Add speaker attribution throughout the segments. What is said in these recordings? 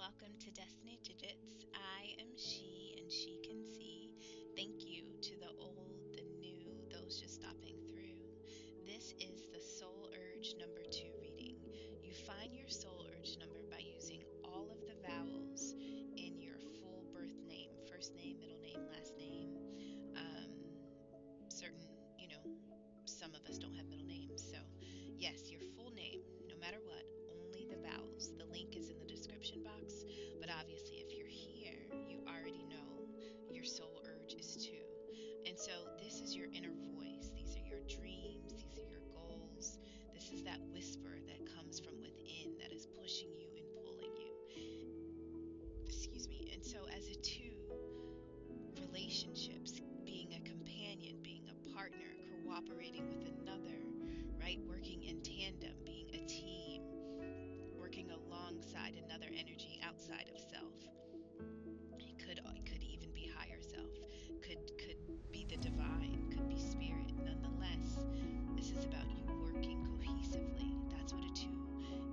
Speaker 1: welcome to Destiny Digits. I am she and she can see. Thank you to the old, the new, those just stopping through. This is the Soul Urge number 2 reading. You find your Soul Urge number by using all of the vowels in your full birth name, first name, middle name, last name. Some of us don't have middle names. So, yes, your full name, no matter what, only the vowels. The link is in the description box. But obviously, if you're here, you already know your soul urge is 2. And so, this is your inner voice. These are your dreams. These are your goals. This is that whisper that comes from within that is pushing you and pulling you. Excuse me. And so, as a 2, relationships, being a companion, being a partner, cooperating with another, right? Working in tandem, being a team, working alongside another energy outside of self. It could even be higher self, could be the divine, could be spirit. Nonetheless, this is about you working cohesively. That's what a 2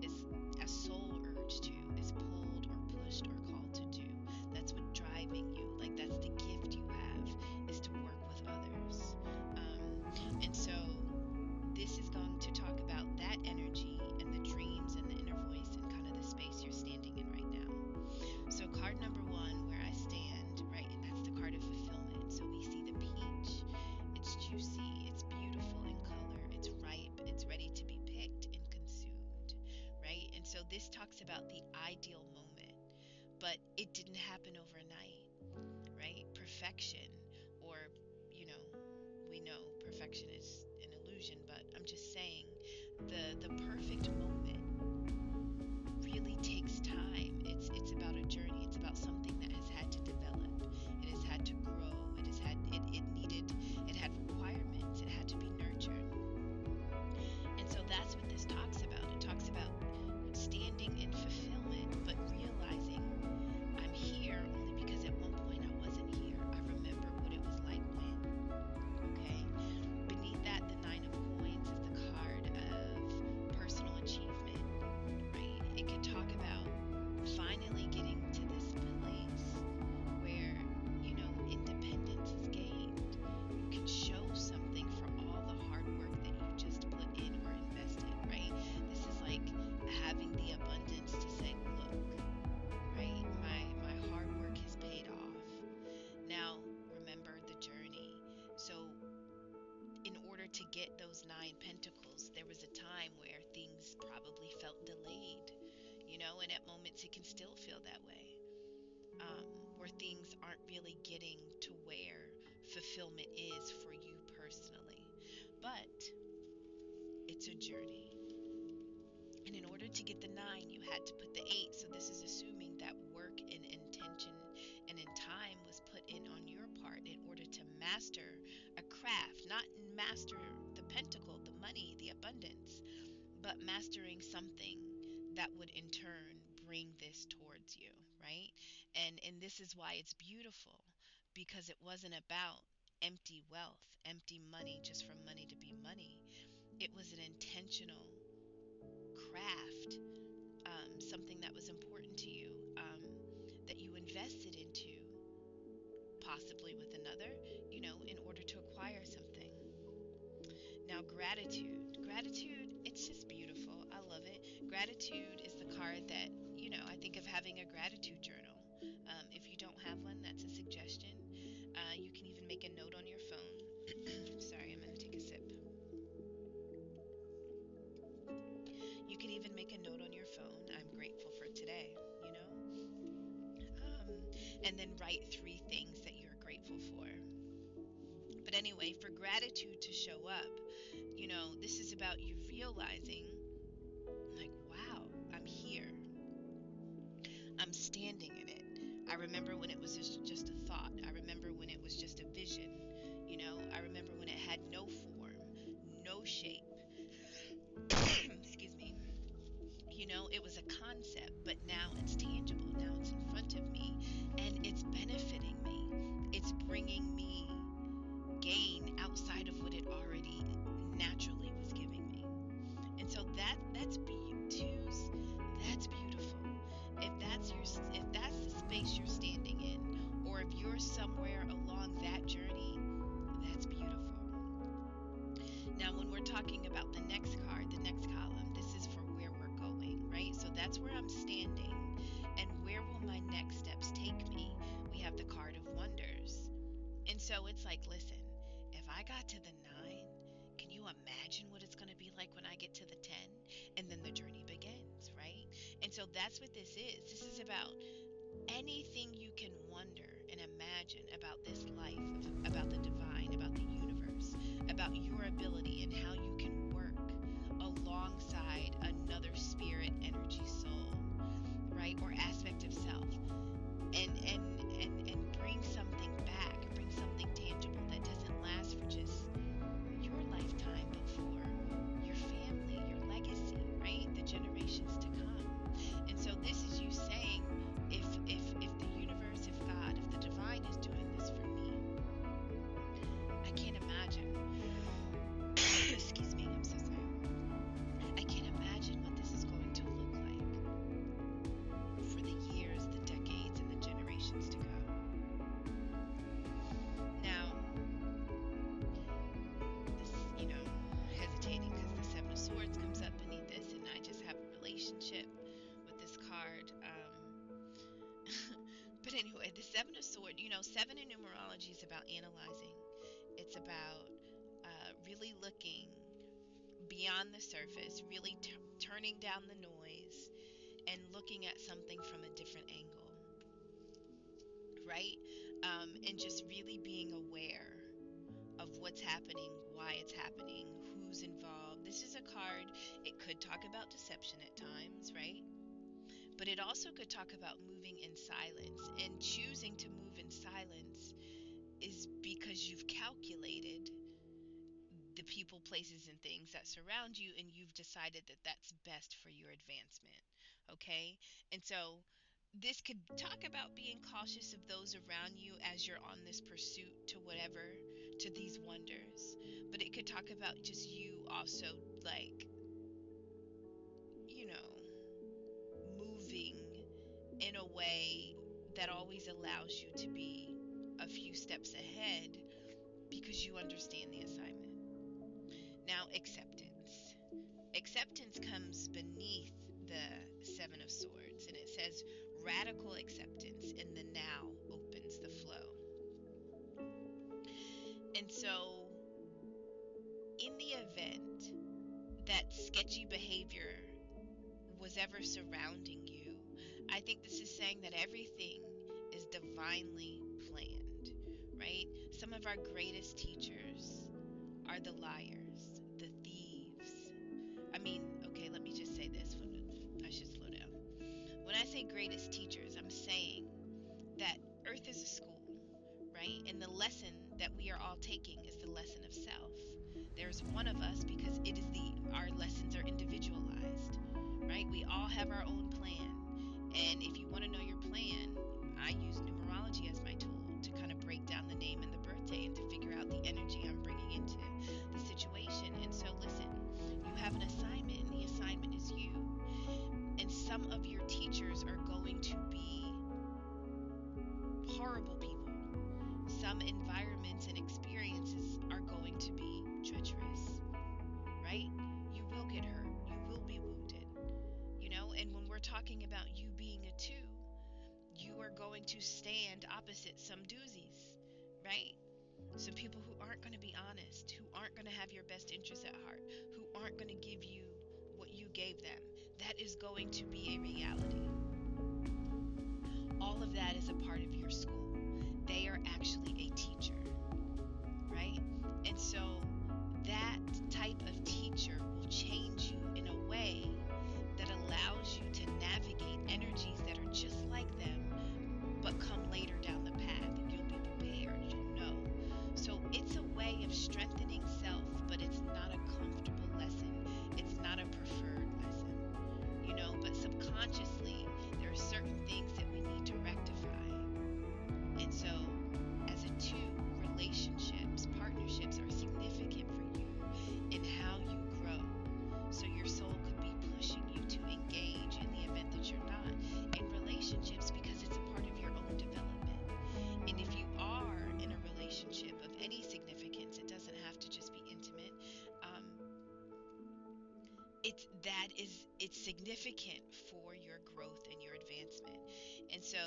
Speaker 1: is. A soul urge 2 is pulled or pushed or called to do. That's what driving you. Like, that's the gift you have, is to work with others. And so this is going to talk about that energy and the dreams and the inner voice and kind of the space you're standing in right now. So card number 1, where I stand, right, and that's the card of fulfillment. So we see the peach. It's juicy, it's beautiful in color, it's ripe, it's ready to be picked and consumed, right? And so this talks about the ideal moment, but it didn't happen overnight, right? Perfection, or, we know perfection is an illusion, but I'm just saying the perfect moment really takes time. It's about a journey. It's about something that has had to develop. It has had to grow. It had requirements. It had to be nurtured. And so that's what this talks about. It talks about standing in fulfillment, but realizing I'm here only because at one point I wasn't here. I remember what it was like when. Okay? Beneath that, the 9 of Coins is the card of personal achievement, right? It could talk about finally getting to this place where, independence is gained. You can show something for all the hard work that you just put in or invested, right? This is like having the abundance to say, look, right? My hard work has paid off. Now, remember the journey. So, in order to get those 9 pentacles, there was a time where things probably felt delayed, and at moments it can still feel that way, where things aren't really getting to where fulfillment is for you personally. But it's a journey. And in order to get the 9, you had to put the 8. So this is assuming that work and intention and in time was put in on your part in order to master a craft, not master the pentacle, the money, the abundance, but mastering something that would in turn bring this towards you, right? And this is why it's beautiful, because it wasn't about empty wealth, empty money, just for money to be money. It was an intentional craft, something that was important to you, that you invested into, possibly with another, in order to acquire something. Now, gratitude, it's just beautiful. I love it. Gratitude is the card that, I think of having a gratitude journal. If you don't have one, that's a suggestion. You can even make a note on your phone. Sorry, I'm going to take a sip. You can even make a note on your phone. I'm grateful for today, and then write 3 things that you're grateful for. But anyway, for gratitude to show up, this is about you realizing, like, wow, I'm here. I'm standing in it. I remember when it was just a thought. I remember when it was just a vision. I remember when it had no form, no shape. Excuse me. It was a concept, but now it's tangible. Now it's in front of me, and it's benefiting me. It's bringing me gain outside of what it already naturally was giving me. And so that's beautiful. If that's your that's where I'm standing. And where will my next steps take me? We have the card of wonders. And so it's like, listen, if I got to the 9, can you imagine what it's going to be like when I get to the 10? And then the journey begins, right? And so that's what this is. This is about anything you can wonder and imagine about this life, about the divine, about the universe, about your ability and how you can work alongside another spirit, energy, soul, right? Or aspect of self. And bring something back, bring something tangible that doesn't last for just your lifetime, but for your family, your legacy, right? The generations to come. And so this is you saying, if the universe, if God, if the divine is doing this for me, I can't imagine. Excuse me, I'm so sorry. I can't imagine what this is going to look like for the years, the decades, and the generations to come. Now, this, hesitating because the Seven of Swords comes up beneath this, and I just have a relationship with this card. But anyway, the Seven of Swords, 7 in numerology is about analyzing. It's about really looking beyond the surface, really turning down the noise and looking at something from a different angle, right? And just really being aware of what's happening, why it's happening, who's involved. This is a card, it could talk about deception at times, right? But it also could talk about moving in silence. And choosing to move in silence is because you've calculated the people, places, and things that surround you, and you've decided that that's best for your advancement. Okay? And so this could talk about being cautious of those around you as you're on this pursuit to whatever, to these wonders. But it could talk about just you also, like, moving in a way that always allows you to be a few steps ahead because you understand the assignment. Now, acceptance. Acceptance comes beneath the Seven of Swords, and it says radical acceptance in the now opens the flow. And so, in the event that sketchy behavior was ever surrounding you, I think this is saying that everything is divinely planned, right? Some of our greatest teachers are the liars, the thieves. Okay, let me just say this. I should slow down. When I say greatest teachers, I'm saying that Earth is a school, right? And the lesson that we are all taking is the lesson of self. There's one of us because our lessons are individualized, right? We all have our own plan. And if you want to know your plan, I use numerology as my tool to kind of break down the name and the birthday and to figure out the energy I'm bringing into the situation. And so listen, you have an assignment, and the assignment is you. And some of your teachers are going to be horrible people. Some environments and experiences are going to be treacherous, right? You will get hurt. You will be wounded, and when we're talking about you being a 2, you are going to stand opposite some doozies, right? Some people who aren't going to be honest, who aren't going to have your best interests at heart, who aren't going to give you what you gave them. That is going to be a reality. All of that is a part of your school. They are actually a teacher, right? And so that type of teacher will change you in a way that allows you to navigate energies that are just like them, but come later down the path. You'll be prepared, you'll know. So it's a way of strengthening self, but it's not a comfortable lesson. It's not a preferred lesson, but subconsciously, there are certain things that we need to rectify. And so, as a 2, relationships, partnerships are significant for you in how you grow. So your soul could be pushing you to engage in the event that you're not in relationships because it's a part of your own development. And if you are in a relationship of any significance, it doesn't have to just be intimate. it's significant for your growth and your advancement. And so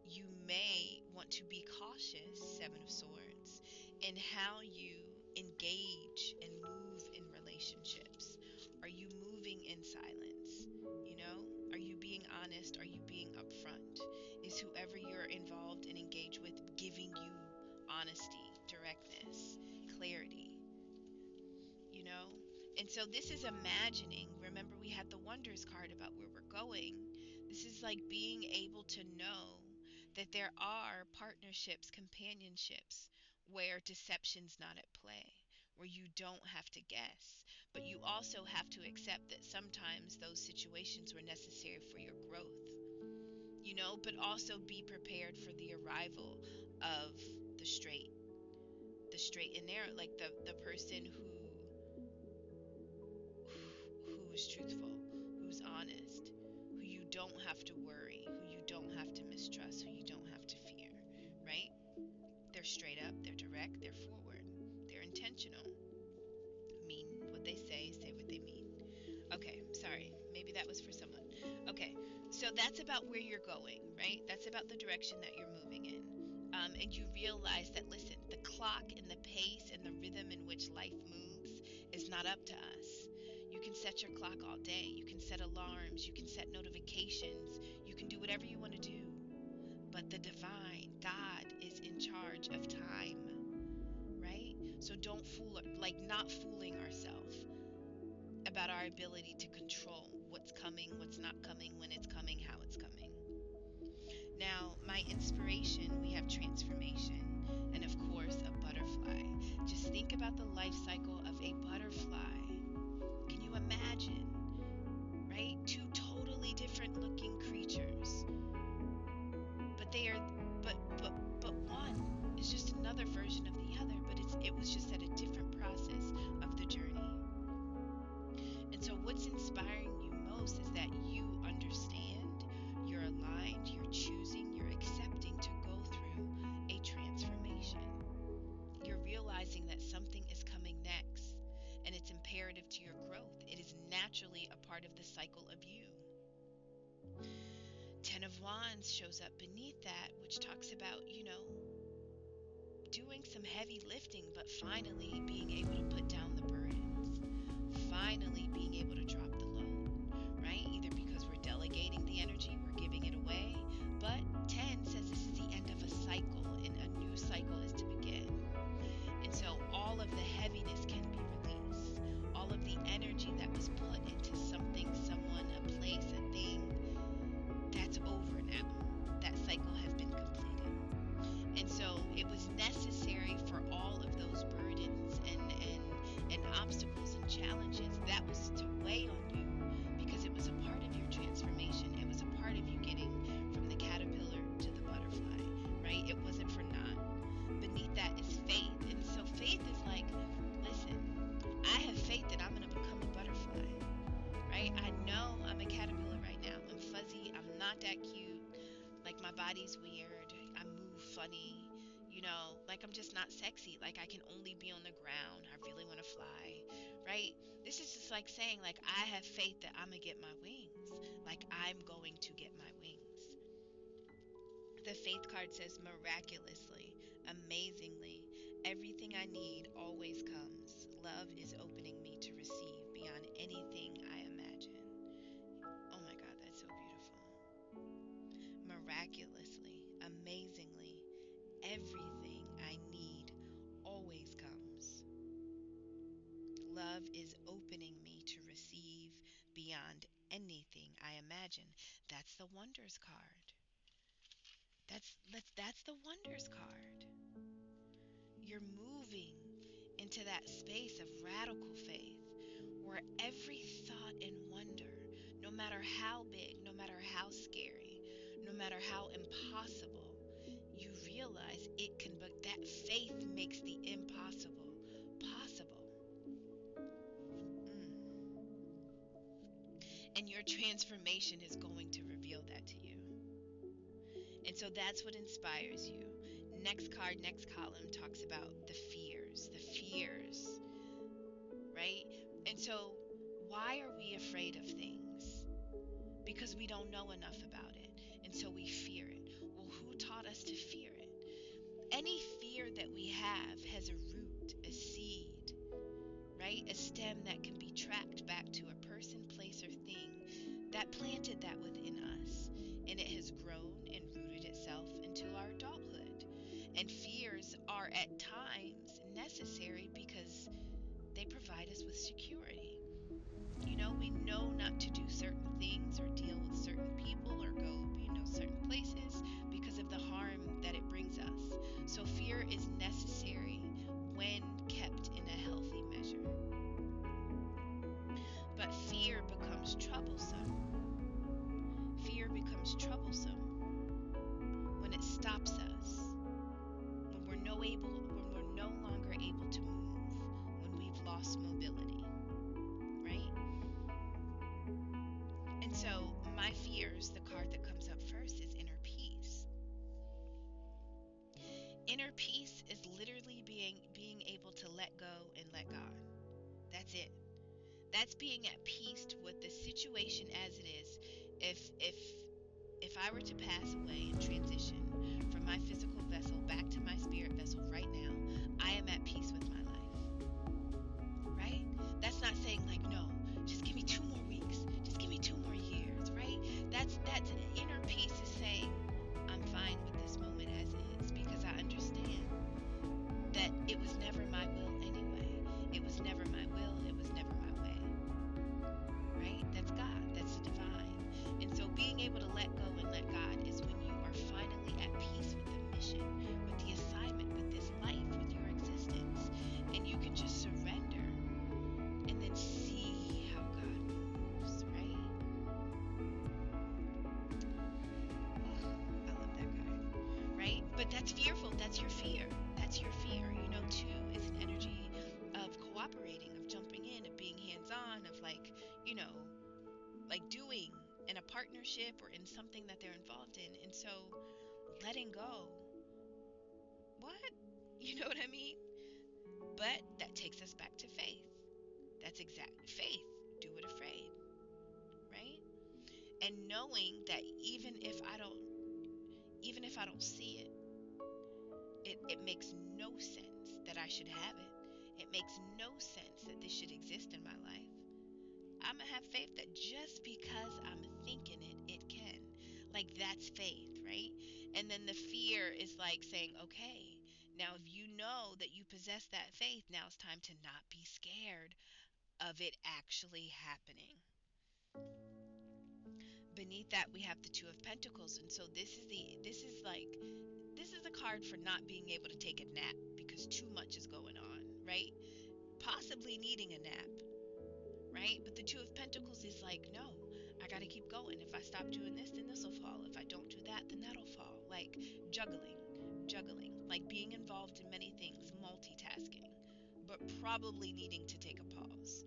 Speaker 1: you may want to be cautious, Seven of Swords, in how you engage and move in relationships. Are you moving in silence? You know, are you being honest? Are you being upfront? Is whoever you're involved and engaged with giving you honesty, directness, clarity? You know? And so this is imagining. Remember, we had the Wonders card about where we're going. This is like being able to know that there are partnerships, companionships, where deception's not at play, where you don't have to guess, but you also have to accept that sometimes those situations were necessary for your growth, you know, but also be prepared for the arrival of the straight and narrow, like the person who's truthful, who's honest, who you don't have to worry, who you don't have to mistrust, who you don't have to fear, right? They're straight up, they're direct, they're forward, they're intentional, mean what they say what they mean. Okay, sorry, maybe that was for someone. Okay, so that's about where you're going, right? That's about the direction that you're moving in. And you realize that, listen, the clock and the pace and the rhythm in which life moves is not up to us. You can set your clock all day. You can set alarms. You can set notifications. You can do whatever you want to do. But the divine, God, is in charge of time, right? So don't fool, like not fooling ourselves about our ability to control what's coming, what's not coming, when it's coming, how it's coming. Now, my inspiration, we have transformation, and of course, a butterfly. Just think about the life cycle of a butterfly. Can you imagine, right? Two totally different looking creatures, but they are, but one is just another version of the other, but it was just at a different process of the journey. And so, what's inspiring you most is that you understand, you're aligned, you're choosing, you're accepting to go through a transformation. You're realizing that something is coming next, and it's imperative to your growth. It is naturally a part of the cycle of you. Ten of Wands shows up beneath that, which talks about, you know, doing some heavy lifting, but finally being able to put down the burdens, finally being able to drop the load, right? Either because we're delegating the energy, we're giving it away, but 10 says this is the end of a cycle and a new cycle is to begin. And so all of the heaviness can be released. All of the energy that was put into something, someone, a place, a thing, that's over now. That cycle has been completed. And so it was necessary for all of those burdens and obstacles and challenges that was to weigh on you, because it was a part of your transformation. It was a part of you getting from the caterpillar to the butterfly, right? It wasn't for naught. Beneath that is faith. And so faith is like, listen, I have faith that I'm going to become a butterfly, right? I know I'm a caterpillar right now. I'm fuzzy. I'm not that cute. Like my body's weird. I move funny. You know, like I'm just not sexy. Like I can only be on the ground. I really want to fly, right? This is just like saying, like, I have faith that I'm going to get my wings. Like I'm going to get my wings. The faith card says, miraculously, amazingly, everything I need always comes. Love is opening me to receive beyond anything I imagine. Oh my God, that's so beautiful. Miraculously, amazingly, everything I need always comes. Love is opening me to receive beyond anything I imagine. That's the Wonders card. That's the Wonders card. You're moving into that space of radical faith where every thought and wonder, no matter how big, no matter how scary, no matter how impossible, you realize it can, but that faith makes the impossible possible. And your transformation is going to reveal that to you. And so that's what inspires you. Next card, next column talks about the fears, right? And so why are we afraid of things? because we don't know enough about it. And so we fear it. Well, who taught us to fear it? Any fear that we have has a root, a seed, right? A stem that can be tracked back to a person, place, or thing that planted that within us. And it has grown and rooted itself into our adulthood. And fears are at times necessary because they provide us with security. We know not to do certain things or deal with certain people or go, certain places because of the harm that it brings us. So fear is necessary when kept in a healthy measure. But fear becomes troublesome. Fear becomes troublesome when it stops us, when we're no longer able to move, when we've lost mobility, right? And so my fears, the card that comes up first is inner peace. Inner peace is literally being able to let go and let God. That's it. That's being at peace with the situation as it is. If I were to pass away and transition from my physical vessel back to my spirit vessel right now, I am at peace with my life. Right? That's not saying like, no, just give me 2 more weeks. Just give me 2 more years, right? That's inner peace is saying, I'm fine with this moment as is because I understand that it was never my will anyway. It was never my will. It was never my way. Right? That's God. That's the divine. And so being able to let go and let God is when you are finally at peace with the mission, with the assignment, with this life, with your existence. And you can just surrender and then see how God moves, right? Oh, I love that guy. Right? But that's fearful. That's your fear. That's your fear. 2 is an energy of cooperating, of jumping in, of being hands-on, of like doing in a partnership or in something that they're involved in. And so letting go, what? You know what I mean? But that takes us back to faith. That's exactly faith. Do it afraid, right? And knowing that even if I don't see it, it makes no sense that I should have it. It makes no sense that this should exist in my life. I'm going to have faith that just because I'm thinking it, it can. Like, that's faith, right? And then the fear is like saying, okay, now if you know that you possess that faith, now it's time to not be scared of it actually happening. Beneath that, we have the 2 of Pentacles. And so this is the card for not being able to take a nap because too much is going on, right? Possibly needing a nap, right? But the 2 of Pentacles is like, no, I got to keep going. If I stop doing this, then this will fall. If I don't do that, then that'll fall. Like juggling, like being involved in many things, multitasking, but probably needing to take a pause.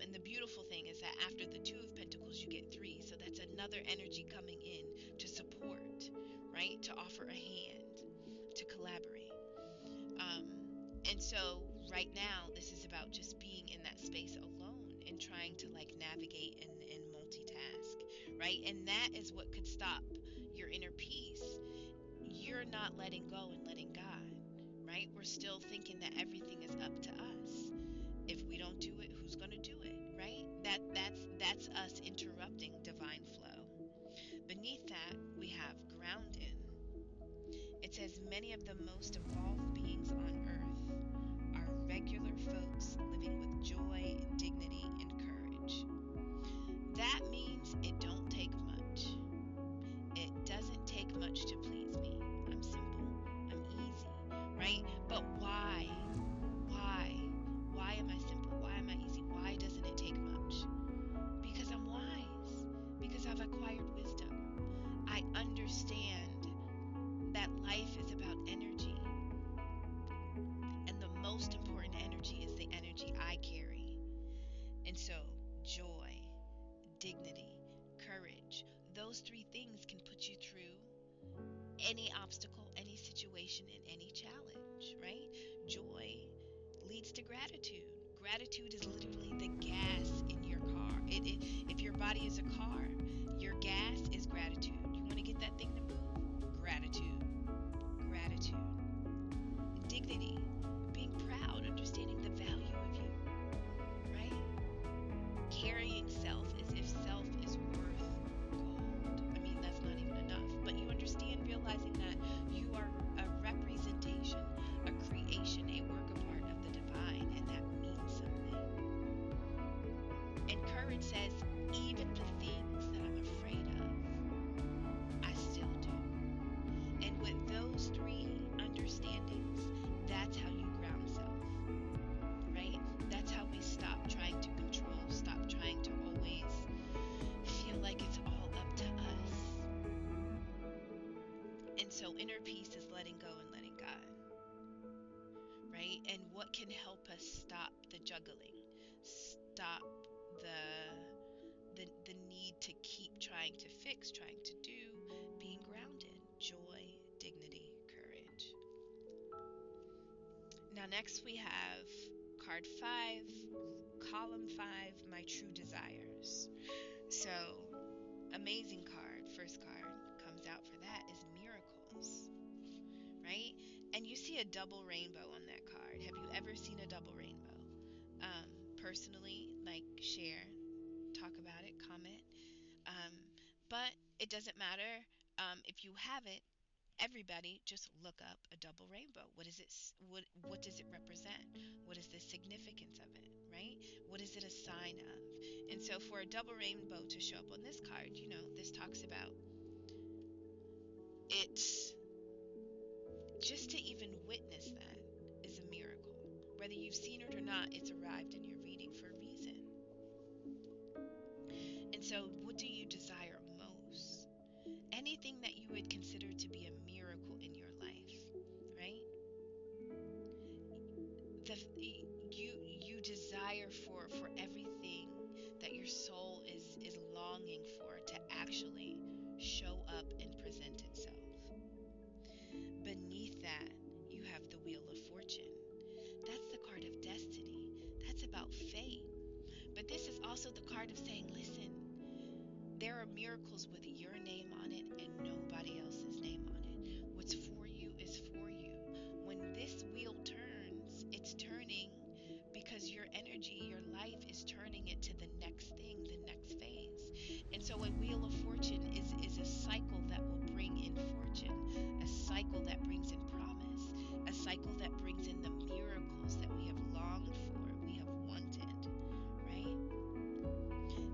Speaker 1: And the beautiful thing is that after the 2 of Pentacles, you get 3. So that's another energy coming in to support, right? To offer a hand, to collaborate. And so right now, this is about just being in that space alone and trying to like navigate and multitask, right? And that is what could stop your inner peace. You're not letting go and letting God, right? We're still thinking that everything is up to us. If we don't do it, who's going to do it, right? That's us interrupting divine flow. Beneath that, we have grounded. It says many of the most evolved beings on earth are regular folks living with joy, dignity, and courage. That means it don't take much. It doesn't take much to please me. I'm simple. I'm easy, right? But why? Why am I simple? Why am I easy? Why doesn't it take much? Because I'm wise. Because I've acquired wisdom. I understand that life is about energy. And the most important energy is the energy I carry. And so, joy, dignity, courage, those 3 things can put you through any obstacle, any situation, and any challenge, right? Joy leads to gratitude. Gratitude is literally the gas in your car. If your body is a car, So inner peace is letting go and letting God, right? And what can help us stop the juggling, stop the need to keep trying to fix, trying to do, being grounded, joy, dignity, courage. Now next we have card 5, column 5, my true desires. So amazing card, first card comes out for that is miracles, right? And you see a double rainbow on that card. Have you ever seen a double rainbow? Personally, like, share, talk about it, comment. Um, but it doesn't matter if you haven't. Everybody, just look up a double rainbow. What is it? What does it represent? What is the significance of it? Right? What is it a sign of? And so, for a double rainbow to show up on this card, this talks about it's just to even witness that is a miracle. Whether you've seen it or not, it's arrived in your reading for a reason. And so, what do you desire most? Anything that you would consider to be a miracle in your life, right? You desire for everything that your soul is longing for to actually show up and present itself. Beneath that, you have the Wheel of Fortune. That's the card of destiny. That's about fate. But this is also the card of saying, listen, there are miracles with your name on it and nobody else's name on it. What's for you is for you. When this wheel turns, it's turning because your energy, your life is turning it to the next thing, the next phase. And so a Wheel of Fortune is a cycle that will bring in fortune, a cycle that brings in promise, a cycle that brings in the miracles that we have longed for, we have wanted, right?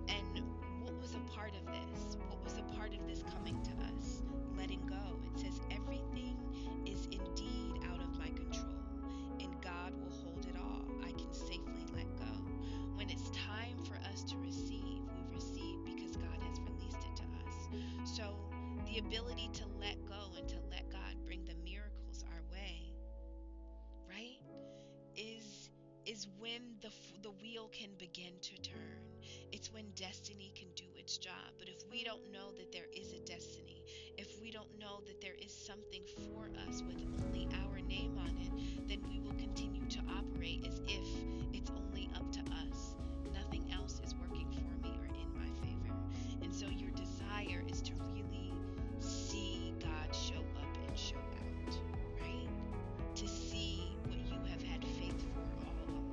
Speaker 1: And what was a part of this? What was a part of this coming to us? Letting go. It says, everything is indeed out of my control, and God will hold it all. I can safely let go. When it's time for us to receive, we receive because God has released it to us. So the ability to let go and to let God bring the miracles our way, right, is when the wheel can begin to turn. It's when destiny can do its job. But if we don't know that there is a destiny, if we don't know that there is something for us with only our name on it, then we will continue to operate as if it's only up to us. Nothing else is working for me or in my favor. And so your desire is to really see God show up and show out, right? To see what you have had faith for all along.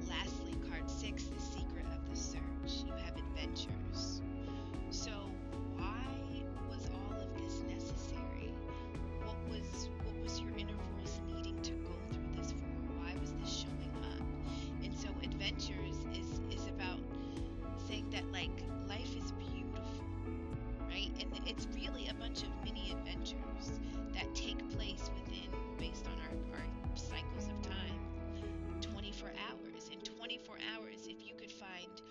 Speaker 1: Lastly, card 6, the secret of the search. You have adventures. So why was all of this necessary? What was your inner voice needing to go through this for? Why was this showing up? And so adventures is about saying that, like, life is beautiful, right? And it's really a bunch of mini adventures that take place within, based on our cycles of time, 24 hours. In 24 hours, if you could find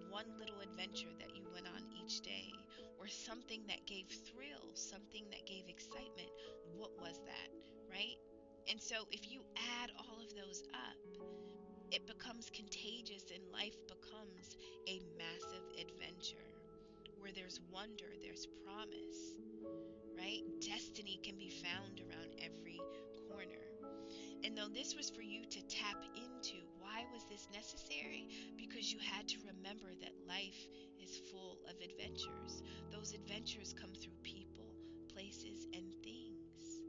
Speaker 1: one little adventure that you went on each day, or something that gave thrill, something that gave excitement, what was that, right? And so if you add all of those up, it becomes contagious and life becomes a massive adventure where there's wonder, there's promise, right? Destiny can be found around every corner. And though this was for you to tap into, why was this necessary? Because you had to remember that life is full of adventures. Those adventures come through people, places, and things.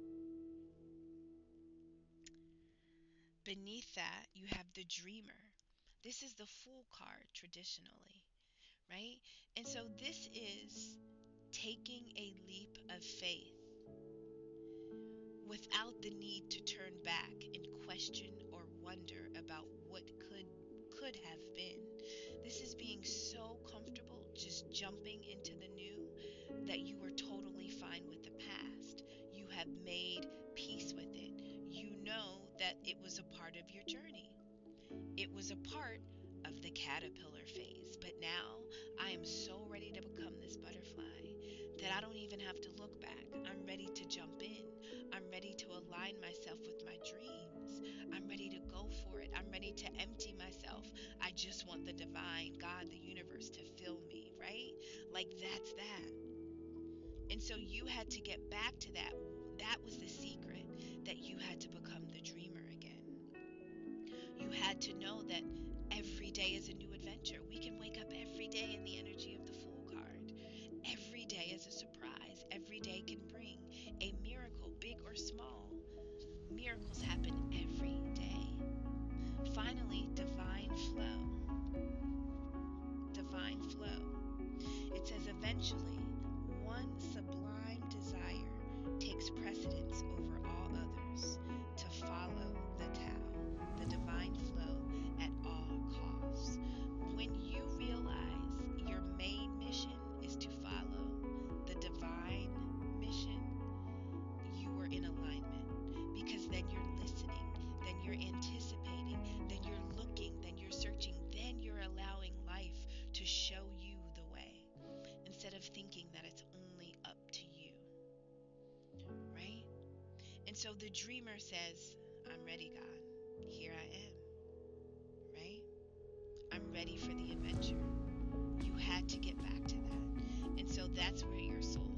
Speaker 1: Beneath that, you have the dreamer. This is the Fool card traditionally, right? And so this is taking a leap of faith without the need to turn back and question or wonder about what could have been. This is being so comfortable just jumping into the new that you were totally fine with the past. You have made peace with it. You know that it was a part of your journey. It was a part of the caterpillar phase, but now I am so ready to become this butterfly that I don't even even have to look back. I'm ready to jump in. I'm ready to align myself with my dreams. I'm ready to go for it. I'm ready to empty myself. I just want the divine, God, the universe to fill me, right? Like that's that. And so you had to get back to that. That was the secret, that you had to become the dreamer again. You had to know that every day is a new adventure. We can wake up every day in the energy of the Fool card. Every day is a surprise. Every day can bring a miracle, big or small. Miracles happen every day. Finally, divine flow. Divine flow. It says eventually, one sublime desire takes precedence over all others, to follow the Tao, the divine flow, at all costs. When you realize your main mission is to follow the divine mission, you are in alignment, because then you're listening, then you're anticipating, then you're looking, then you're searching, then you're allowing life to show you the way, instead of thinking that it's only up to you, right? And so the dreamer says, I'm ready, God. Here I am, right? I'm ready for the adventure. You had to get back to that. And so that's where your soul